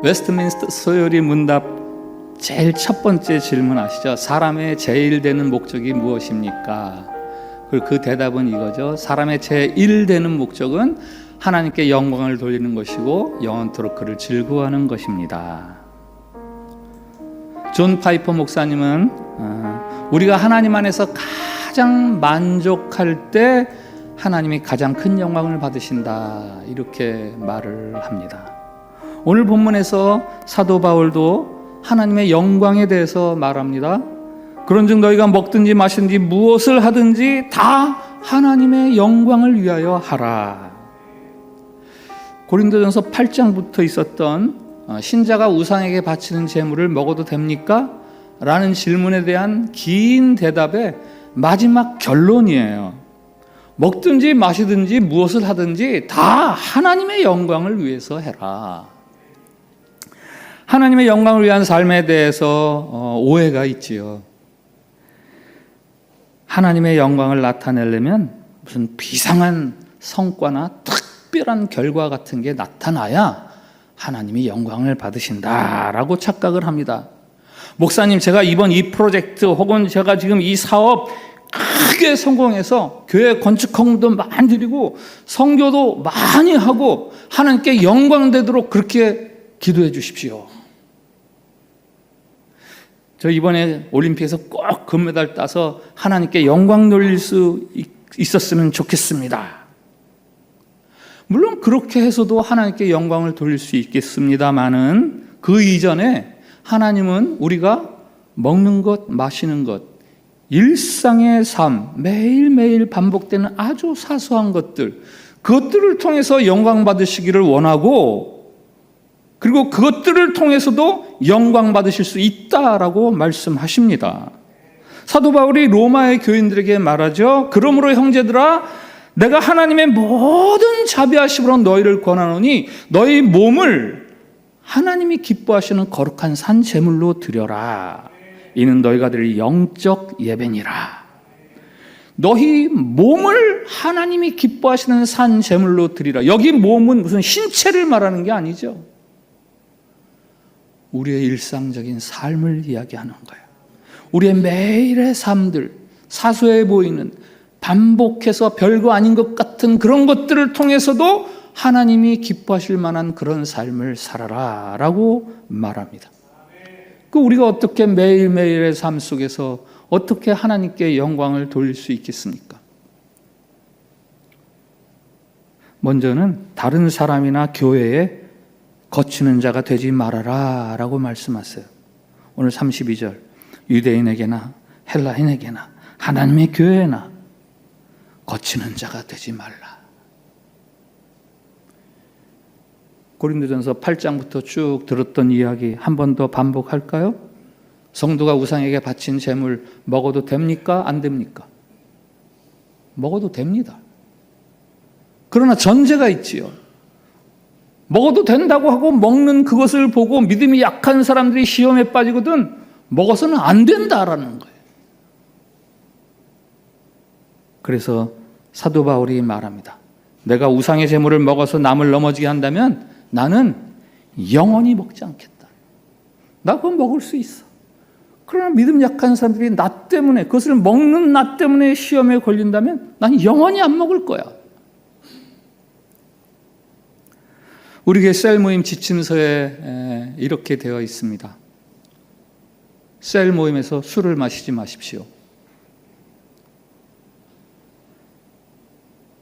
웨스트민스터 소요리 문답 제일 첫 번째 질문 아시죠? 사람의 제일 되는 목적이 무엇입니까? 그 대답은 이거죠. 사람의 제일 되는 목적은 하나님께 영광을 돌리는 것이고 영원토록 그를 즐거워하는 것입니다. 존 파이퍼 목사님은 우리가 하나님 안에서 가장 만족할 때 하나님이 가장 큰 영광을 받으신다, 이렇게 말을 합니다. 오늘 본문에서 사도 바울도 하나님의 영광에 대해서 말합니다. 그런즉 너희가 먹든지 마시든지 무엇을 하든지 다 하나님의 영광을 위하여 하라. 고린도전서 8장부터 있었던 신자가 우상에게 바치는 제물을 먹어도 됩니까? 라는 질문에 대한 긴 대답의 마지막 결론이에요. 먹든지 마시든지 무엇을 하든지 다 하나님의 영광을 위해서 해라. 하나님의 영광을 위한 삶에 대해서 오해가 있지요. 하나님의 영광을 나타내려면 무슨 비상한 성과나 특별한 결과 같은 게 나타나야 하나님이 영광을 받으신다라고 착각을 합니다. 목사님, 제가 이번 이 프로젝트 혹은 제가 지금 이 사업 크게 성공해서 교회 건축헌금도 많이 드리고 선교도 많이 하고 하나님께 영광되도록 그렇게 기도해 주십시오. 저 이번에 올림픽에서 꼭 금메달 따서 하나님께 영광 돌릴 수 있었으면 좋겠습니다. 물론 그렇게 해서도 하나님께 영광을 돌릴 수 있겠습니다마는 그 이전에 하나님은 우리가 먹는 것, 마시는 것, 일상의 삶, 매일매일 반복되는 아주 사소한 것들, 그것들을 통해서 영광 받으시기를 원하고, 그리고 그것들을 통해서도 영광 받으실 수 있다라고 말씀하십니다. 사도 바울이 로마의 교인들에게 말하죠. 그러므로 형제들아, 내가 하나님의 모든 자비하심으로 너희를 권하노니 너희 몸을 하나님이 기뻐하시는 거룩한 산 제물로 드려라. 이는 너희가 드릴 영적 예배니라. 너희 몸을 하나님이 기뻐하시는 산 제물로 드리라. 여기 몸은 무슨 신체를 말하는 게 아니죠. 우리의 일상적인 삶을 이야기하는 거예요. 우리의 매일의 삶들, 사소해 보이는 반복해서 별거 아닌 것 같은 그런 것들을 통해서도 하나님이 기뻐하실 만한 그런 삶을 살아라 라고 말합니다. 우리가 어떻게 매일매일의 삶 속에서 어떻게 하나님께 영광을 돌릴 수 있겠습니까? 먼저는 다른 사람이나 교회에 거치는 자가 되지 말아라 라고 말씀하세요. 오늘 32절, 유대인에게나 헬라인에게나 하나님의 교회나 거치는 자가 되지 말라. 고린도전서 8장부터 쭉 들었던 이야기 한 번 더 반복할까요? 성도가 우상에게 바친 제물 먹어도 됩니까? 안 됩니까? 먹어도 됩니다. 그러나 전제가 있지요. 먹어도 된다고 하고 먹는 그것을 보고 믿음이 약한 사람들이 시험에 빠지거든 먹어서는 안 된다라는 거예요. 그래서 사도 바울이 말합니다. 내가 우상의 제물을 먹어서 남을 넘어지게 한다면 나는 영원히 먹지 않겠다. 나 그건 먹을 수 있어. 그러나 믿음 약한 사람들이 나 때문에, 그것을 먹는 나 때문에 시험에 걸린다면 난 영원히 안 먹을 거야. 우리 교회 셀 모임 지침서에 이렇게 되어 있습니다. 셀 모임에서 술을 마시지 마십시오.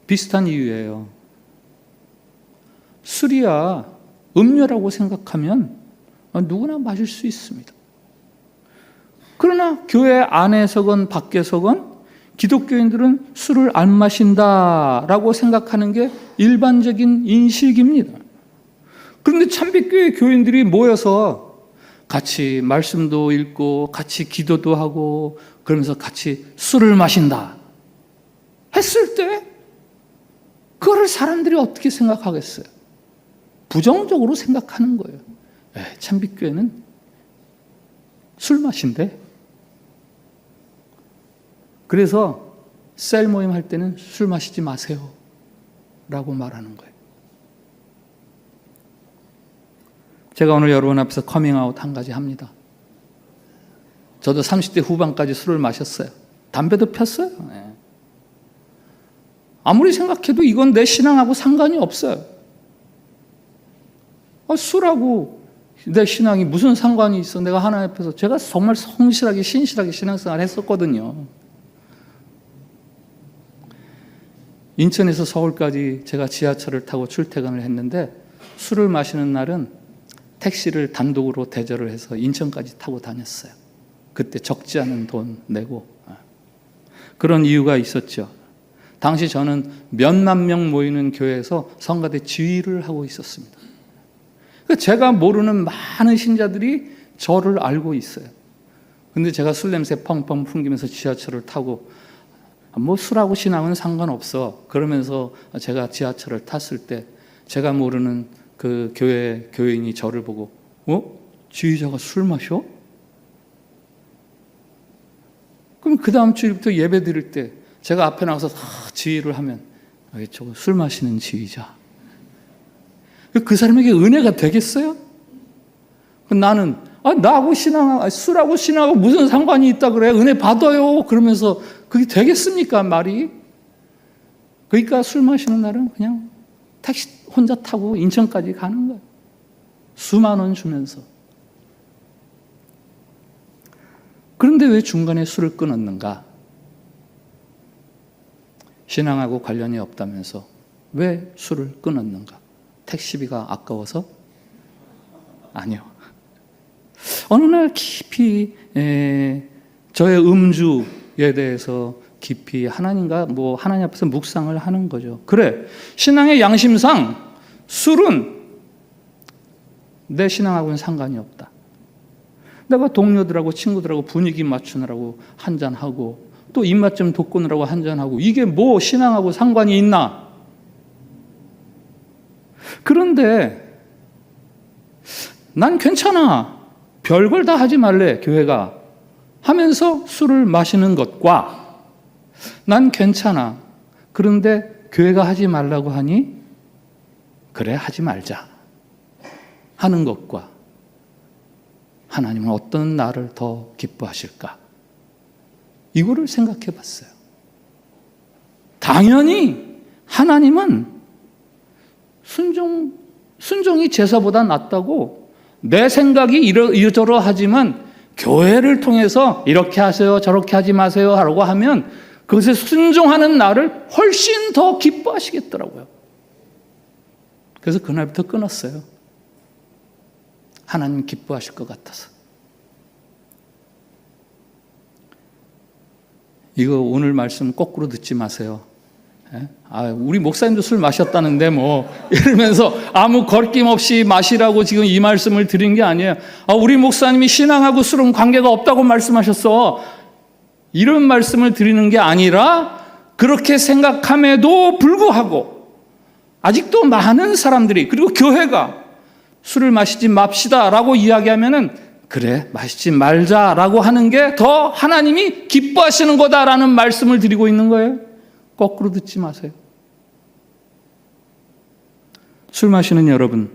비슷한 이유예요. 술이야 음료라고 생각하면 누구나 마실 수 있습니다. 그러나 교회 안에서건 밖에서건 기독교인들은 술을 안 마신다라고 생각하는 게 일반적인 인식입니다. 그런데 참빛교회 교인들이 모여서 같이 말씀도 읽고 같이 기도도 하고 그러면서 같이 술을 마신다 했을 때 그거를 사람들이 어떻게 생각하겠어요? 부정적으로 생각하는 거예요. 참빛교회는 술 마신대. 그래서 셀 모임 할 때는 술 마시지 마세요 라고 말하는 거예요. 제가 오늘 여러분 앞에서 커밍아웃 한 가지 합니다. 저도 30대 후반까지 술을 마셨어요. 담배도 폈어요. 아무리 생각해도 이건 내 신앙하고 상관이 없어요. 술하고 내 신앙이 무슨 상관이 있어? 내가 하나님 앞에서 제가 정말 성실하게 신실하게 신앙생활을 했었거든요. 인천에서 서울까지 제가 지하철을 타고 출퇴근을 했는데 술을 마시는 날은 택시를 단독으로 대절을 해서 인천까지 타고 다녔어요. 그때 적지 않은 돈 내고. 그런 이유가 있었죠. 당시 저는 몇만 명 모이는 교회에서 성가대 지휘를 하고 있었습니다. 제가 모르는 많은 신자들이 저를 알고 있어요. 근데 제가 술 냄새 펑펑 풍기면서 지하철을 타고 뭐 술하고 신앙은 상관없어. 그러면서 제가 지하철을 탔을 때 제가 모르는 그 교회인이 저를 보고 지휘자가 술 마셔? 그럼 그 다음 주일부터 예배 드릴 때 제가 앞에 나가서 지휘를 하면 저거 술 마시는 지휘자. 그 사람에게 은혜가 되겠어요? 나는 나하고 술하고 신앙하고 무슨 상관이 있다 그래? 은혜 받아요. 그러면서 그게 되겠습니까? 말이? 그러니까 술 마시는 날은 그냥 택시 혼자 타고 인천까지 가는 거예요. 수만 원 주면서. 그런데 왜 중간에 술을 끊었는가? 신앙하고 관련이 없다면서 왜 술을 끊었는가? 택시비가 아까워서? 아니요. 어느 날 깊이 저의 음주에 대해서 깊이 하나님 앞에서 묵상을 하는 거죠. 그래, 신앙의 양심상 술은 내 신앙하고는 상관이 없다. 내가 동료들하고 친구들하고 분위기 맞추느라고 한잔하고 또 입맛 좀 돋구느라고 한잔하고 이게 뭐 신앙하고 상관이 있나? 그런데 난 괜찮아. 별걸 다 하지 말래, 교회가. 하면서 술을 마시는 것과 난 괜찮아. 그런데 교회가 하지 말라고 하니 그래, 하지 말자 하는 것과 하나님은 어떤 나를 더 기뻐하실까? 이거를 생각해 봤어요. 당연히 하나님은 순종이 제사보다 낫다고 내 생각이 이러저러하지만 교회를 통해서 이렇게 하세요, 저렇게 하지 마세요 하라고 하면 그것에 순종하는 나를 훨씬 더 기뻐하시겠더라고요. 그래서 그날부터 끊었어요. 하나님 기뻐하실 것 같아서. 이거 오늘 말씀 거꾸로 듣지 마세요. 우리 목사님도 술 마셨다는데 뭐 이러면서 아무 거리낌 없이 마시라고 지금 이 말씀을 드린 게 아니에요. 우리 목사님이 신앙하고 술은 관계가 없다고 말씀하셨어. 이런 말씀을 드리는 게 아니라 그렇게 생각함에도 불구하고 아직도 많은 사람들이 그리고 교회가 술을 마시지 맙시다라고 이야기하면은 그래, 마시지 말자라고 하는 게 더 하나님이 기뻐하시는 거다라는 말씀을 드리고 있는 거예요. 거꾸로 듣지 마세요. 술 마시는 여러분이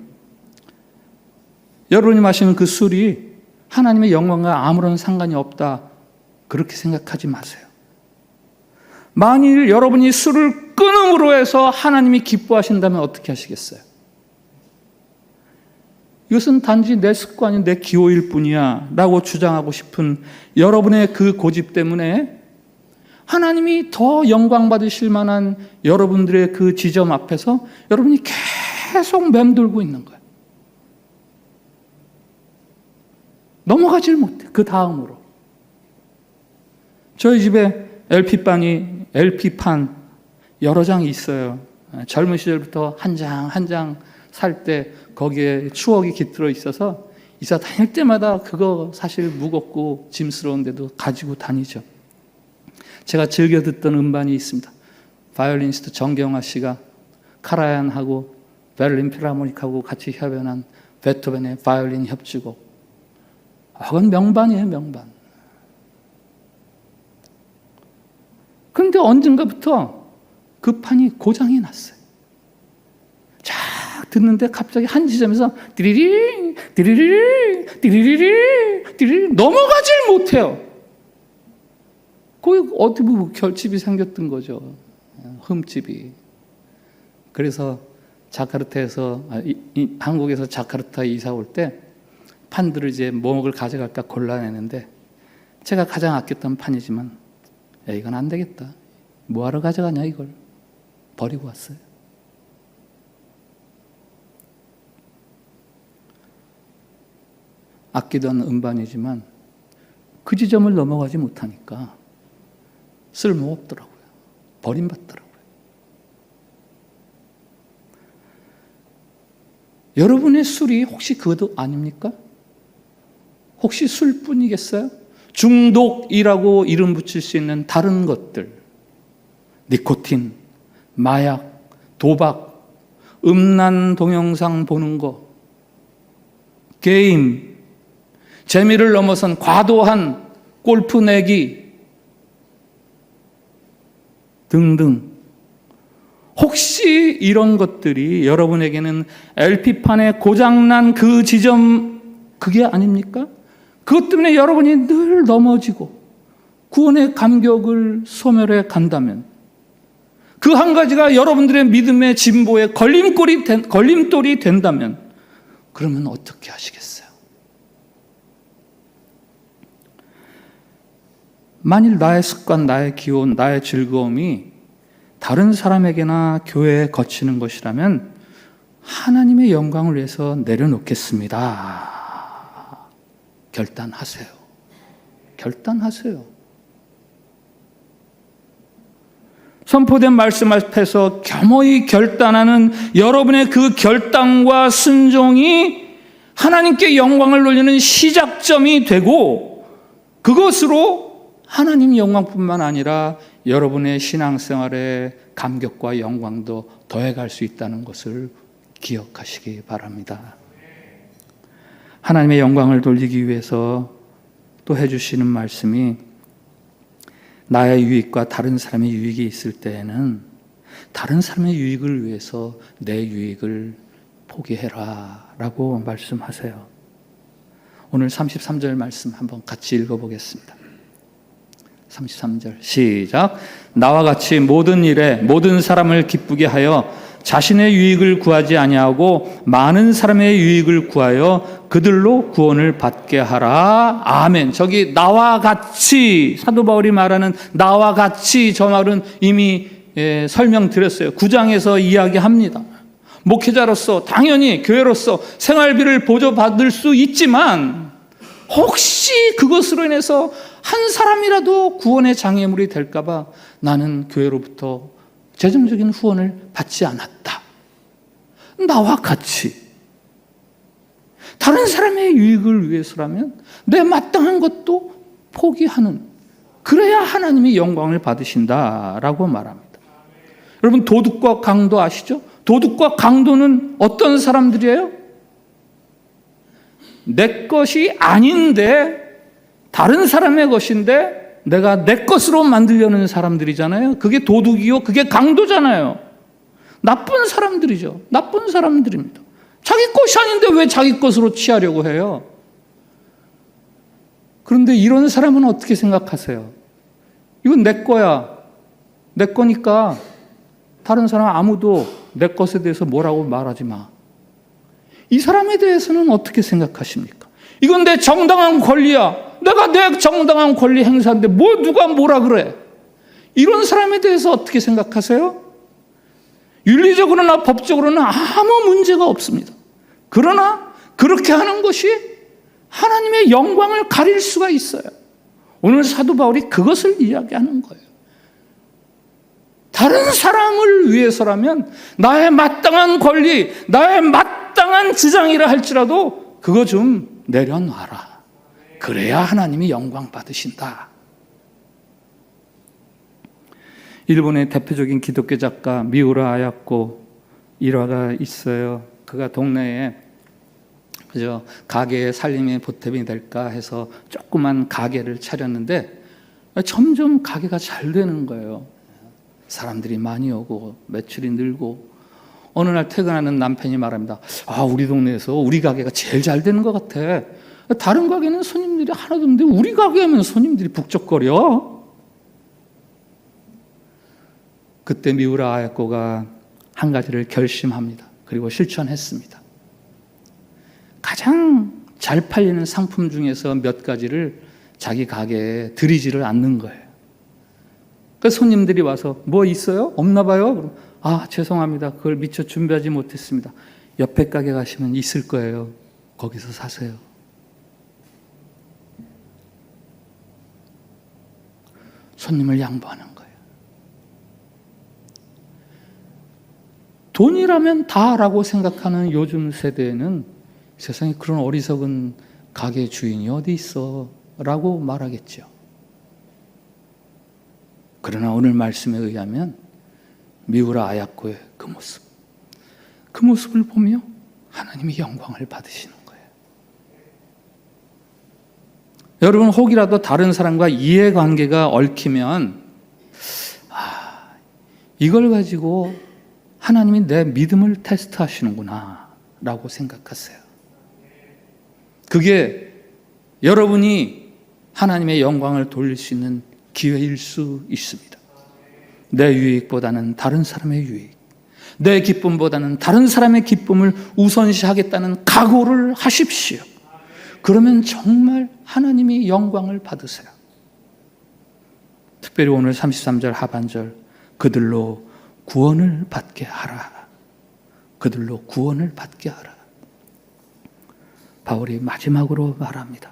마시는 그 술이 하나님의 영광과 아무런 상관이 없다, 그렇게 생각하지 마세요. 만일 여러분이 술을 끊음으로 해서 하나님이 기뻐하신다면 어떻게 하시겠어요? 이것은 단지 내 습관이 내 기호일 뿐이야 라고 주장하고 싶은 여러분의 그 고집 때문에 하나님이 더 영광 받으실 만한 여러분들의 그 지점 앞에서 여러분이 계속 맴돌고 있는 거예요. 넘어가질 못해. 그 다음으로 저희 집에 LP판 여러 장이 있어요. 젊은 시절부터 한 장 살 때 거기에 추억이 깃들어 있어서 이사 다닐 때마다 그거 사실 무겁고 짐스러운데도 가지고 다니죠. 제가 즐겨 듣던 음반이 있습니다. 바이올리니스트 정경화 씨가 카라얀하고 베를린 필하모닉하고 같이 협연한 베토벤의 바이올린 협주곡. 그건 명반이에요, 명반. 그런데 언젠가부터 그 판이 고장이 났어요. 쫙 듣는데 갑자기 한 지점에서 띠리리 띠리리 띠리리 띠리리 넘어가질 못해요. 거기 어떻게 보면 결집이 생겼던 거죠. 흠집이. 그래서 자카르타에서 한국에서 자카르타 이사 올 때 판들을 이제 뭐를 가져갈까 골라내는데 제가 가장 아꼈던 판이지만 야, 이건 안 되겠다. 뭐하러 가져가냐 이걸. 버리고 왔어요. 아끼던 음반이지만 그 지점을 넘어가지 못하니까 쓸모없더라고요. 버림받더라고요. 여러분의 술이 혹시 그것도 아닙니까? 혹시 술뿐이겠어요? 중독이라고 이름 붙일 수 있는 다른 것들, 니코틴, 마약, 도박, 음란 동영상 보는 거, 게임, 재미를 넘어선 과도한 골프 내기 등등. 혹시 이런 것들이 여러분에게는 LP판에 고장난 그 지점, 그게 아닙니까? 그것 때문에 여러분이 늘 넘어지고 구원의 감격을 소멸해 간다면, 그 한 가지가 여러분들의 믿음의 진보에 걸림돌이 된다면, 그러면 어떻게 하시겠어요? 만일 나의 습관, 나의 기온, 나의 즐거움이 다른 사람에게나 교회에 거치는 것이라면 하나님의 영광을 위해서 내려놓겠습니다. 결단하세요. 결단하세요. 선포된 말씀 앞에서 겸허히 결단하는 여러분의 그 결단과 순종이 하나님께 영광을 돌리는 시작점이 되고, 그것으로 하나님 영광뿐만 아니라 여러분의 신앙생활의 감격과 영광도 더해갈 수 있다는 것을 기억하시기 바랍니다. 하나님의 영광을 돌리기 위해서 또 해주시는 말씀이, 나의 유익과 다른 사람의 유익이 있을 때에는 다른 사람의 유익을 위해서 내 유익을 포기해라 라고 말씀하세요. 오늘 33절 말씀 한번 같이 읽어보겠습니다. 33절 시작. 나와 같이 모든 일에 모든 사람을 기쁘게 하여 자신의 유익을 구하지 아니하고 많은 사람의 유익을 구하여 그들로 구원을 받게 하라. 아멘. 저기 나와 같이, 사도 바울이 말하는 나와 같이, 저 말은 이미 설명드렸어요. 9장에서 이야기합니다. 목회자로서 당연히 교회로서 생활비를 보조받을 수 있지만 혹시 그것으로 인해서 한 사람이라도 구원의 장애물이 될까 봐 나는 교회로부터 재정적인 후원을 받지 않았다. 나와 같이 다른 사람의 유익을 위해서라면 내 마땅한 것도 포기하는, 그래야 하나님이 영광을 받으신다라고 말합니다. 여러분, 도둑과 강도 아시죠? 도둑과 강도는 어떤 사람들이에요? 내 것이 아닌데 다른 사람의 것인데 내가 내 것으로 만들려는 사람들이잖아요. 그게 도둑이요, 그게 강도잖아요. 나쁜 사람들이죠. 나쁜 사람들입니다. 자기 것이 아닌데 왜 자기 것으로 취하려고 해요? 그런데 이런 사람은 어떻게 생각하세요? 이건 내 거야. 내 거니까 다른 사람 아무도 내 것에 대해서 뭐라고 말하지 마. 이 사람에 대해서는 어떻게 생각하십니까? 이건 내 정당한 권리야. 내가 내 정당한 권리 행사인데 뭐 누가 뭐라 그래? 이런 사람에 대해서 어떻게 생각하세요? 윤리적으로나 법적으로는 아무 문제가 없습니다. 그러나 그렇게 하는 것이 하나님의 영광을 가릴 수가 있어요. 오늘 사도 바울이 그것을 이야기하는 거예요. 다른 사람을 위해서라면 나의 마땅한 권리, 나의 마땅한 주장이라 할지라도 그거 좀 내려놔라. 그래야 하나님이 영광 받으신다. 일본의 대표적인 기독교 작가 미우라 아야코 일화가 있어요. 그가 동네에 그저 가게에 살림이 보탬이 될까 해서 조그만 가게를 차렸는데 점점 가게가 잘 되는 거예요. 사람들이 많이 오고 매출이 늘고 어느 날 퇴근하는 남편이 말합니다. 우리 동네에서 우리 가게가 제일 잘 되는 것 같아. 다른 가게는 손님들이 하나도 없는데 우리 가게에만 손님들이 북적거려. 그때 미우라 아야코가 한 가지를 결심합니다. 그리고 실천했습니다. 가장 잘 팔리는 상품 중에서 몇 가지를 자기 가게에 들이지를 않는 거예요. 그래서 손님들이 와서 뭐 있어요? 없나 봐요? 그럼 죄송합니다. 그걸 미처 준비하지 못했습니다. 옆에 가게 가시면 있을 거예요. 거기서 사세요. 손님을 양보하는 거예요. 돈이라면 다라고 생각하는 요즘 세대에는 세상에 그런 어리석은 가게 주인이 어디 있어? 라고 말하겠죠. 그러나 오늘 말씀에 의하면 미우라 아야코의 그 모습을 보며 하나님이 영광을 받으시는 거예요. 여러분, 혹이라도 다른 사람과 이해관계가 얽히면 이걸 가지고 하나님이 내 믿음을 테스트하시는구나 라고 생각하세요. 그게 여러분이 하나님의 영광을 돌릴 수 있는 기회일 수 있습니다. 내 유익보다는 다른 사람의 유익, 내 기쁨보다는 다른 사람의 기쁨을 우선시하겠다는 각오를 하십시오. 그러면 정말 하나님이 영광을 받으세요. 특별히 오늘 33절 하반절, 그들로 구원을 받게 하라. 그들로 구원을 받게 하라. 바울이 마지막으로 말합니다.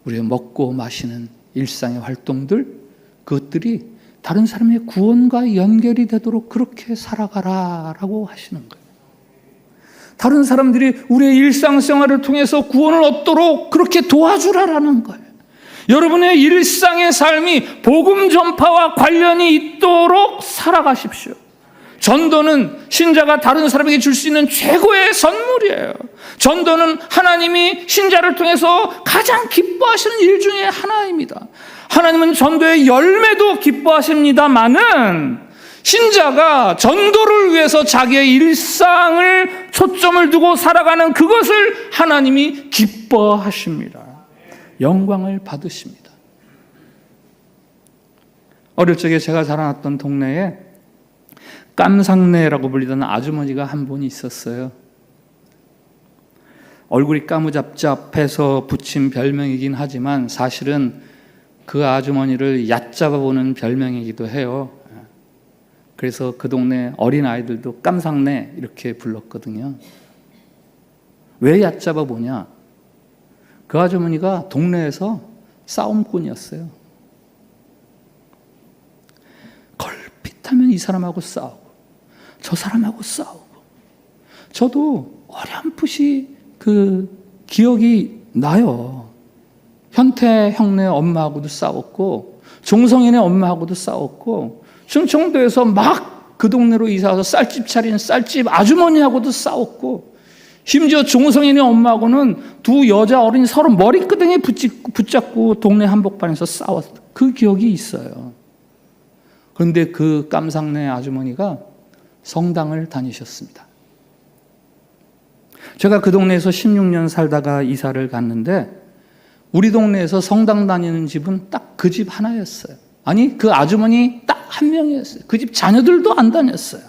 우리의 먹고 마시는 일상의 활동들, 그것들이 다른 사람의 구원과 연결이 되도록 그렇게 살아가라라고 하시는 거예요. 다른 사람들이 우리의 일상생활을 통해서 구원을 얻도록 그렇게 도와주라라는 거예요. 여러분의 일상의 삶이 복음 전파와 관련이 있도록 살아가십시오. 전도는 신자가 다른 사람에게 줄 수 있는 최고의 선물이에요. 전도는 하나님이 신자를 통해서 가장 기뻐하시는 일 중에 하나입니다. 하나님은 전도의 열매도 기뻐하십니다마는 신자가 전도를 위해서 자기의 일상을 초점을 두고 살아가는 그것을 하나님이 기뻐하십니다. 영광을 받으십니다. 어릴 적에 제가 자라났던 동네에 깜상내라고 불리던 아주머니가 한 분이 있었어요. 얼굴이 까무잡잡해서 붙인 별명이긴 하지만 사실은 그 아주머니를 얕잡아 보는 별명이기도 해요. 그래서 그 동네 어린아이들도 깜상내 이렇게 불렀거든요. 왜 얕잡아 보냐? 그 아주머니가 동네에서 싸움꾼이었어요. 걸핏하면 이 사람하고 싸우고 저 사람하고 싸우고. 저도 어렴풋이 그 기억이 나요. 현태 형네 엄마하고도 싸웠고 종성이네 엄마하고도 싸웠고 충청도에서 막 그 동네로 이사와서 쌀집 차린 쌀집 아주머니하고도 싸웠고 심지어 종성이네 엄마하고는 두 여자 어린이 서로 머리끄댕이 붙잡고 동네 한복판에서 싸웠던 그 기억이 있어요. 그런데 그 깜상내 아주머니가 성당을 다니셨습니다. 제가 그 동네에서 16년 살다가 이사를 갔는데 우리 동네에서 성당 다니는 집은 딱 그 집 하나였어요. 아니, 그 아주머니 딱 한 명이었어요. 그 집 자녀들도 안 다녔어요.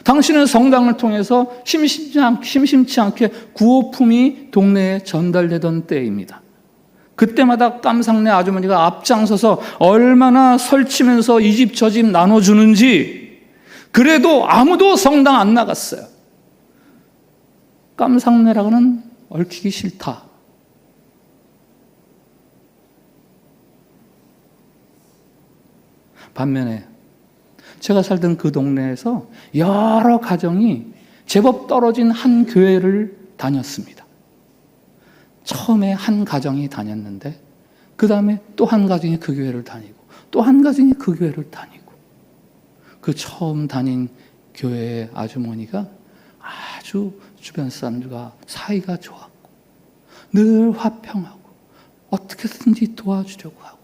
당신은 성당을 통해서 심심치 않게 구호품이 동네에 전달되던 때입니다. 그때마다 깜상내 아주머니가 앞장서서 얼마나 설치면서 이 집 저 집 나눠주는지, 그래도 아무도 성당 안 나갔어요. 깜상내라고는 얽히기 싫다. 반면에 제가 살던 그 동네에서 여러 가정이 제법 떨어진 한 교회를 다녔습니다. 처음에 한 가정이 다녔는데 그 다음에 또 한 가정이 그 교회를 다니고 또 한 가정이 그 교회를 다니고, 그 처음 다닌 교회의 아주머니가 아주 주변 사람들과 사이가 좋았고 늘 화평하고 어떻게든지 도와주려고 하고,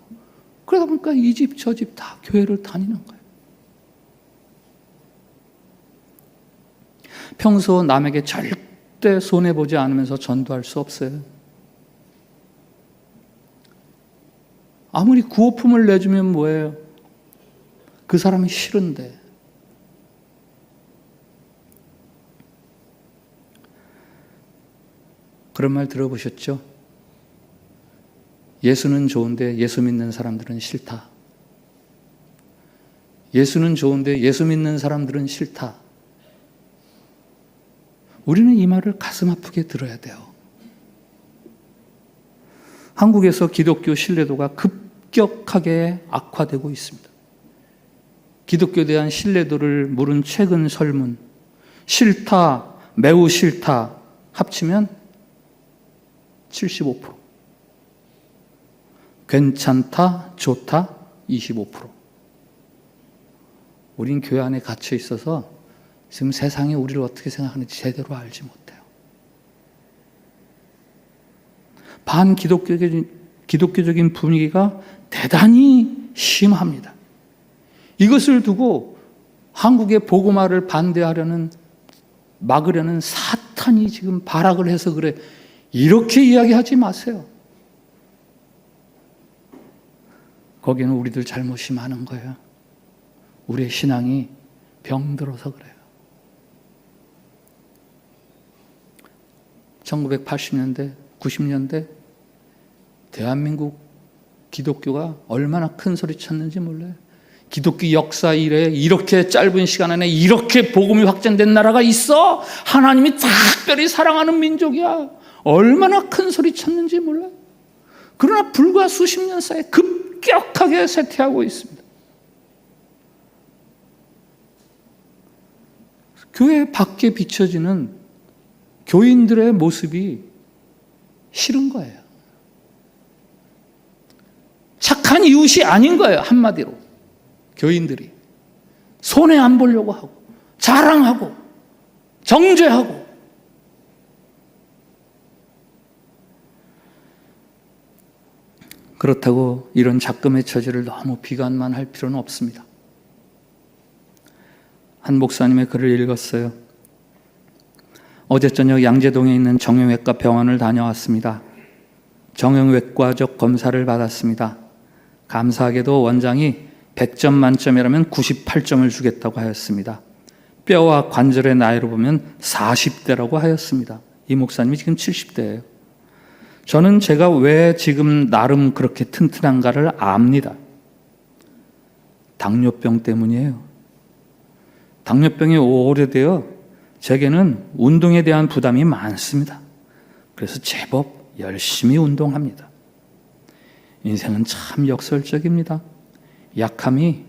그러다 보니까 이 집 저 집 다 교회를 다니는 거예요. 평소 남에게 절대 손해보지 않으면서 전도할 수 없어요. 아무리 구호품을 내주면 뭐예요? 그 사람이 싫은데. 그런 말 들어보셨죠? 예수는 좋은데 예수 믿는 사람들은 싫다. 예수는 좋은데 예수 믿는 사람들은 싫다. 우리는 이 말을 가슴 아프게 들어야 돼요. 한국에서 기독교 신뢰도가 급격하게 악화되고 있습니다. 기독교에 대한 신뢰도를 물은 최근 설문, 싫다, 매우 싫다 합치면 75%, 괜찮다, 좋다 25%. 우린 교회 안에 갇혀 있어서 지금 세상이 우리를 어떻게 생각하는지 제대로 알지 못해요. 반기독교적인 분위기가 대단히 심합니다. 이것을 두고 한국의 복음화를 막으려는 사탄이 지금 발악을 해서 그래. 이렇게 이야기하지 마세요. 거기는 우리들 잘못이 많은 거예요. 우리의 신앙이 병들어서 그래요. 1980년대, 90년대 대한민국 기독교가 얼마나 큰 소리 쳤는지 몰라요. 기독교 역사 이래 이렇게 짧은 시간 안에 이렇게 복음이 확장된 나라가 있어? 하나님이 특별히 사랑하는 민족이야. 얼마나 큰 소리 쳤는지 몰라요. 그러나 불과 수십 년 사이에 급격하게 쇠퇴하고 있습니다. 교회 밖에 비춰지는 교인들의 모습이 싫은 거예요. 착한 이웃이 아닌 거예요. 한마디로 교인들이 손해 안 보려고 하고 자랑하고 정죄하고. 그렇다고 이런 작금의 처지를 너무 비관만 할 필요는 없습니다. 한 목사님의 글을 읽었어요. 어제 저녁 양재동에 있는 정형외과 병원을 다녀왔습니다. 정형외과적 검사를 받았습니다. 감사하게도 원장이 100점 만점이라면 98점을 주겠다고 하였습니다. 뼈와 관절의 나이로 보면 40대라고 하였습니다. 이 목사님이 지금 70대예요. 저는 제가 왜 지금 나름 그렇게 튼튼한가를 압니다. 당뇨병 때문이에요. 당뇨병이 오래되어 제게는 운동에 대한 부담이 많습니다. 그래서 제법 열심히 운동합니다. 인생은 참 역설적입니다. 약함이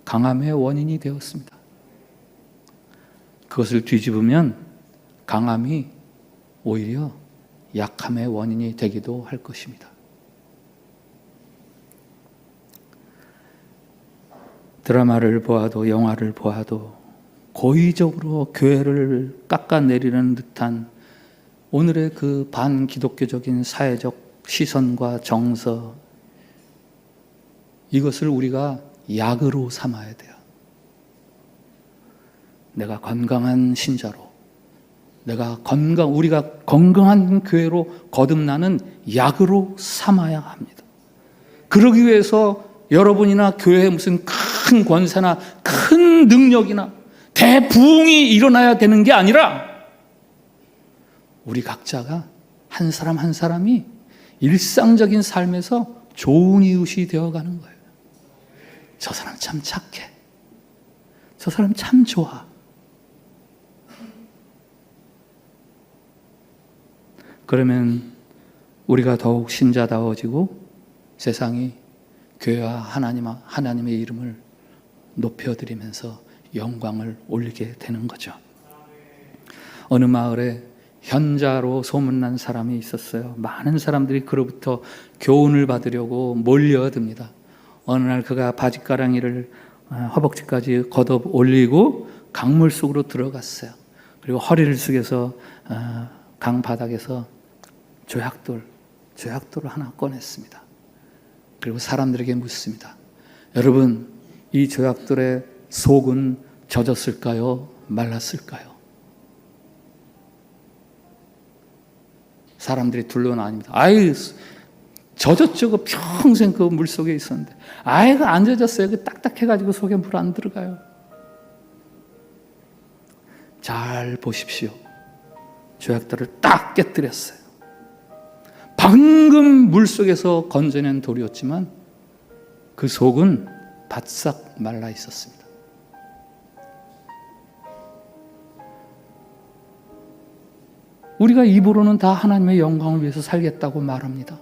강함의 원인이 되었습니다. 그것을 뒤집으면 강함이 오히려 약함의 원인이 되기도 할 것입니다. 드라마를 보아도 영화를 보아도 고의적으로 교회를 깎아내리는 듯한 오늘의 그 반기독교적인 사회적 시선과 정서, 이것을 우리가 약으로 삼아야 돼요. 내가 건강한 신자로, 우리가 건강한 교회로 거듭나는 약으로 삼아야 합니다. 그러기 위해서 여러분이나 교회에 무슨 큰 권세나 큰 능력이나 대부흥이 일어나야 되는 게 아니라 우리 각자가 한 사람 한 사람이 일상적인 삶에서 좋은 이웃이 되어가는 거예요. 저 사람 참 착해. 저 사람 참 좋아. 그러면 우리가 더욱 신자다워지고 세상이 교회와 하나님의 이름을 높여드리면서 영광을 올리게 되는 거죠. 어느 마을에 현자로 소문난 사람이 있었어요. 많은 사람들이 그로부터 교훈을 받으려고 몰려듭니다. 어느 날 그가 바짓가랑이를 허벅지까지 걷어 올리고 강물 속으로 들어갔어요. 그리고 허리를 숙여서 강 바닥에서 조약돌을 하나 꺼냈습니다. 그리고 사람들에게 묻습니다. 여러분, 이 조약돌의 속은 젖었을까요? 말랐을까요? 사람들이 둘러나닙니다. 아이, 젖었죠. 평생 그 물 속에 있었는데. 아이가 안 젖었어요. 그 딱딱해가지고 속에 물 안 들어가요. 잘 보십시오. 죄악들을 딱 깨뜨렸어요. 방금 물 속에서 건져낸 돌이었지만 그 속은 바싹 말라 있었습니다. 우리가 입으로는 다 하나님의 영광을 위해서 살겠다고 말합니다.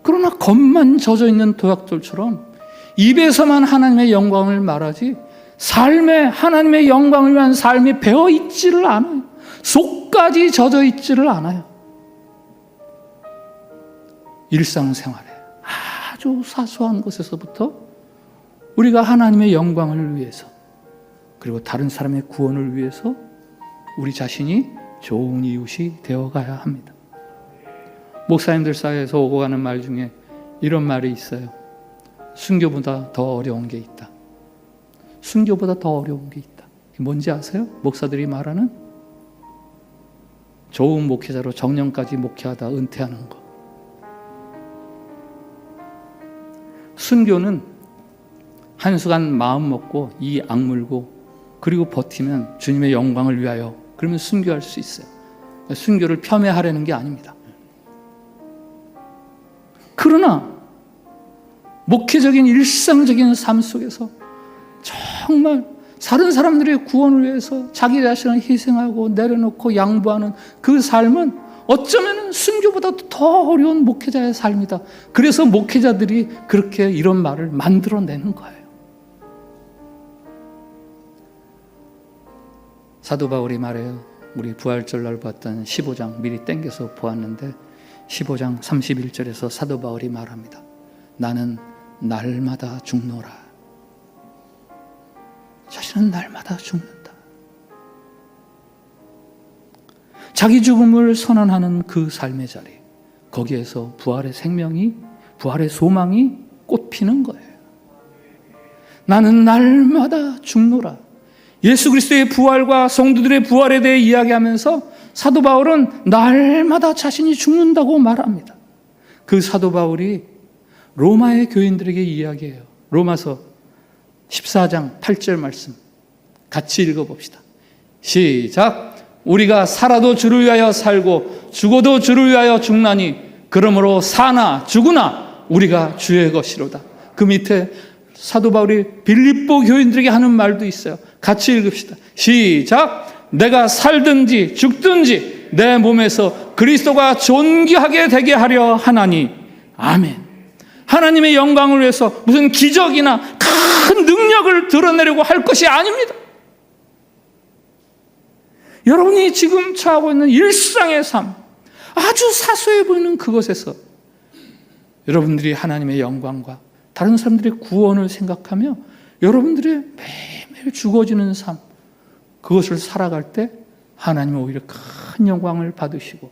그러나 겉만 젖어 있는 도약돌처럼 입에서만 하나님의 영광을 말하지 삶에 하나님의 영광을 위한 삶이 배어 있지를 않아요. 속까지 젖어 있지를 않아요. 일상생활에 아주 사소한 것에서부터 우리가 하나님의 영광을 위해서 그리고 다른 사람의 구원을 위해서 우리 자신이 좋은 이웃이 되어가야 합니다. 목사님들 사이에서 오고 가는 말 중에 이런 말이 있어요. 순교보다 더 어려운 게 있다. 순교보다 더 어려운 게 있다. 뭔지 아세요? 목사들이 말하는 좋은 목회자로 정년까지 목회하다 은퇴하는 거. 순교는 한순간 마음 먹고 이 악물고 그리고 버티면 주님의 영광을 위하여 그러면 순교할 수 있어요. 순교를 폄훼하려는 게 아닙니다. 그러나 목회적인 일상적인 삶 속에서 정말 다른 사람들의 구원을 위해서 자기 자신을 희생하고 내려놓고 양보하는 그 삶은 어쩌면 순교보다 더 어려운 목회자의 삶이다. 그래서 목회자들이 그렇게 이런 말을 만들어내는 거예요. 사도 바울이 말해요. 우리 부활절날 봤던 15장 미리 땡겨서 보았는데 15장 31절에서 사도 바울이 말합니다. 나는 날마다 죽노라. 자신은 날마다 죽는다. 자기 죽음을 선언하는 그 삶의 자리, 거기에서 부활의 생명이, 부활의 소망이 꽃피는 거예요. 나는 날마다 죽노라. 예수 그리스도의 부활과 성도들의 부활에 대해 이야기하면서 사도 바울은 날마다 자신이 죽는다고 말합니다. 그 사도 바울이 로마의 교인들에게 이야기해요. 로마서 14장 8절 말씀 같이 읽어봅시다. 시작. 우리가 살아도 주를 위하여 살고 죽어도 주를 위하여 죽나니 그러므로 사나 죽으나 우리가 주의 것이로다. 그 밑에 사도 바울이 빌립보 교인들에게 하는 말도 있어요. 같이 읽읍시다. 시작. 내가 살든지 죽든지 내 몸에서 그리스도가 존귀하게 되게 하려 하나니. 아멘. 하나님의 영광을 위해서 무슨 기적이나 큰 능력을 드러내려고 할 것이 아닙니다. 여러분이 지금 처하고 있는 일상의 삶, 아주 사소해 보이는 그것에서 여러분들이 하나님의 영광과 다른 사람들의 구원을 생각하며 여러분들의 매일매일 죽어지는 삶, 그것을 살아갈 때 하나님은 오히려 큰 영광을 받으시고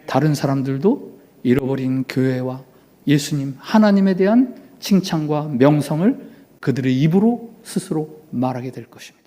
다른 사람들도 잃어버린 교회와 예수님, 하나님에 대한 칭찬과 명성을 그들의 입으로 스스로 말하게 될 것입니다.